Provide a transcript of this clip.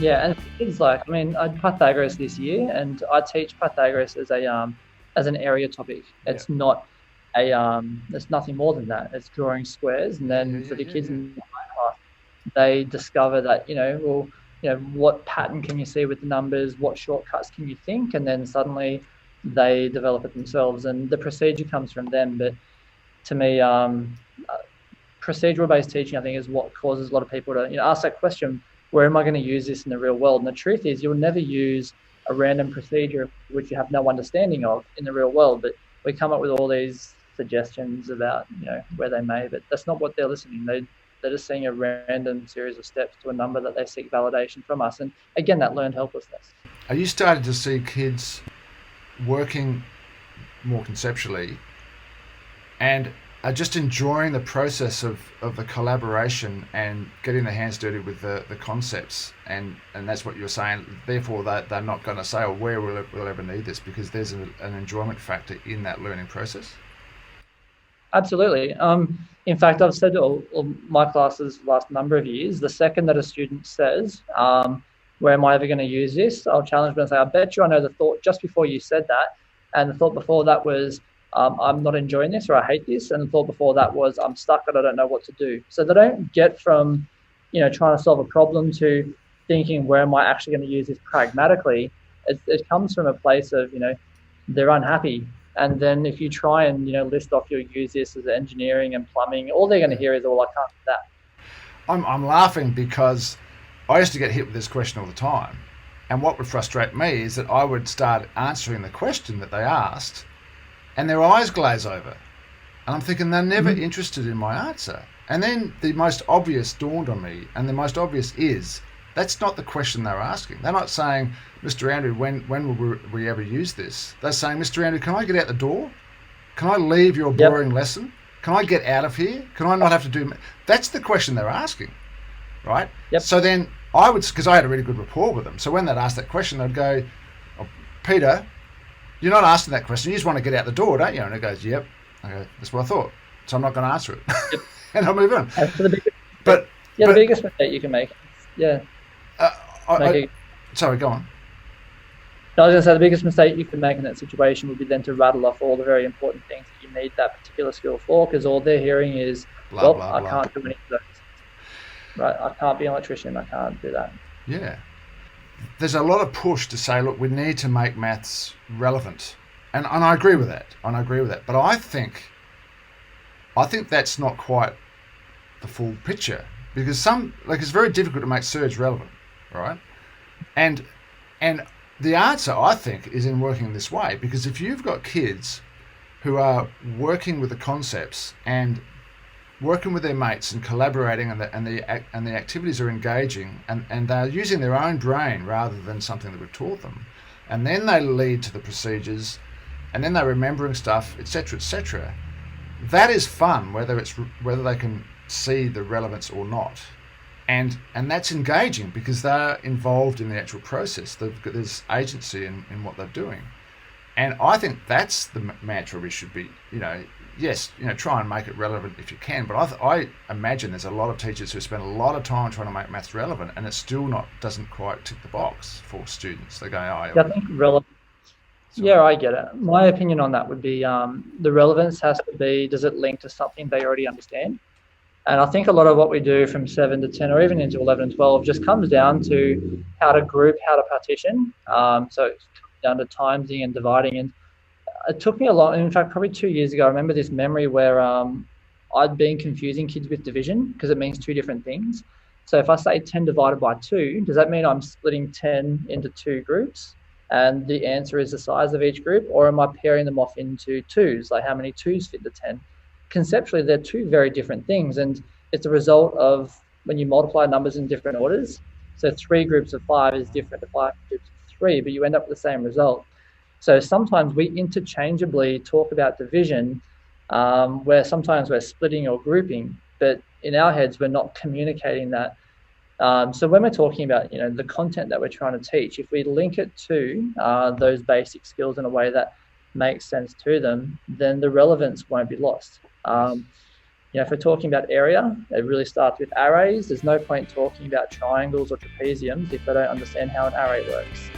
Yeah, and it's like, I mean, I did Pythagoras this year, and I teach Pythagoras as an area topic. Yeah. It's nothing more than that. It's drawing squares, and Yeah, yeah, then yeah, for the yeah, kids yeah. in my class, they discover that, well, what pattern can you see with the numbers? What shortcuts can you think? And then suddenly they develop it themselves, and the procedure comes from them. But to me, procedural based teaching, I think, is what causes a lot of people to ask that question: where am I going to use this in the real world? And the truth is, you'll never use a random procedure which you have no understanding of in the real world. But we come up with all these suggestions about where they may, but that's not what they're listening. They're just seeing a random series of steps to a number that they seek validation from us. And again, that learned helplessness. Are you starting to see kids working more conceptually and are just enjoying the process of the collaboration and getting their hands dirty with the concepts, and that's what you're saying. Therefore, they're not going to say, "Oh, where we'll ever need this," because there's an enjoyment factor in that learning process. Absolutely. In fact, I've said to all my classes the last number of years, the second that a student says, where am I ever going to use this? I'll challenge them and say, I bet you I know the thought just before you said that. And the thought before that was, I'm not enjoying this or I hate this. And the thought before that was, I'm stuck and I don't know what to do. So they don't get from, trying to solve a problem to thinking, where am I actually going to use this pragmatically? It comes from a place of, they're unhappy, and then if you try and list off your use this as engineering and plumbing, all they're going to Yeah. hear is, "Oh, I can't do that." I'm laughing because I used to get hit with this question all the time. And what would frustrate me is that I would start answering the question that they asked and their eyes glaze over. And I'm thinking they're never Mm-hmm. interested in my answer. And then the most obvious dawned on me, and the most obvious is that's not the question they're asking. They're not saying, Mr. Andrew, when will we ever use this? They're saying, Mr. Andrew, can I get out the door? Can I leave your Yep. boring lesson? Can I get out of here? Can I not have to do? That's the question they're asking, right? Yep. So then I would, because I had a really good rapport with them. So when they'd ask that question, they'd go, oh, Peter, you're not asking that question. You just want to get out the door, don't you? And it goes, yep. I go, that's what I thought. So I'm not going to answer it. Yep. And I'll move on. And so the biggest, But, yeah, the but, biggest mistake you can make, yeah, uh, make I, it. sorry, go on. I was going to say the biggest mistake you can make in that situation would be then to rattle off all the very important things that you need that particular skill for, because all they're hearing is, Blah, "Well, blah, I blah. can't do any of those. Right? I can't be an electrician. I can't do that." Yeah. There's a lot of push to say, look, we need to make maths relevant. And I agree with that. And I agree with that. But I think that's not quite the full picture, because it's very difficult to make surge relevant, right? And and the answer, I think, is in working this way, because if you've got kids who are working with the concepts and working with their mates and collaborating, and the activities are engaging, and they're using their own brain rather than something that we've taught them, and then they lead to the procedures, and then they're remembering stuff, etc., etc. That is fun, whether they can see the relevance or not, and that's engaging because they're involved in the actual process. There's agency in what they're doing, and I think that's the mantra we should be. Yes, try and make it relevant if you can. But I imagine there's a lot of teachers who spend a lot of time trying to make maths relevant, and it still not doesn't quite tick the box for students. They're going, Yeah, oh, I think relevant. sorry, Yeah, I get it. My opinion on that would be, the relevance has to be, does it link to something they already understand? And I think a lot of what we do from 7 to 10 or even into 11 and 12 just comes down to how to group, how to partition. yeah, So it comes down to timesing and dividing. And it took me a long, in fact, probably 2 years ago, I remember this memory where I'd been confusing kids with division because it means two different things. So if I say 10 divided by 2, does that mean I'm splitting 10 into two groups? And the answer is the size of each group, or am I pairing them off into twos? Like how many twos fit the 10? Conceptually, they're two very different things. And it's a result of when you multiply numbers in different orders. So 3 groups of 5 is different to 5 groups of 3, but you end up with the same result. So sometimes we interchangeably talk about division, where sometimes we're splitting or grouping, but in our heads we're not communicating that. So when we're talking about the content that we're trying to teach, if we link it to those basic skills in a way that makes sense to them, then the relevance won't be lost. yes, If we're talking about area, it really starts with arrays. There's no point talking about triangles or trapeziums if they don't understand how an array works.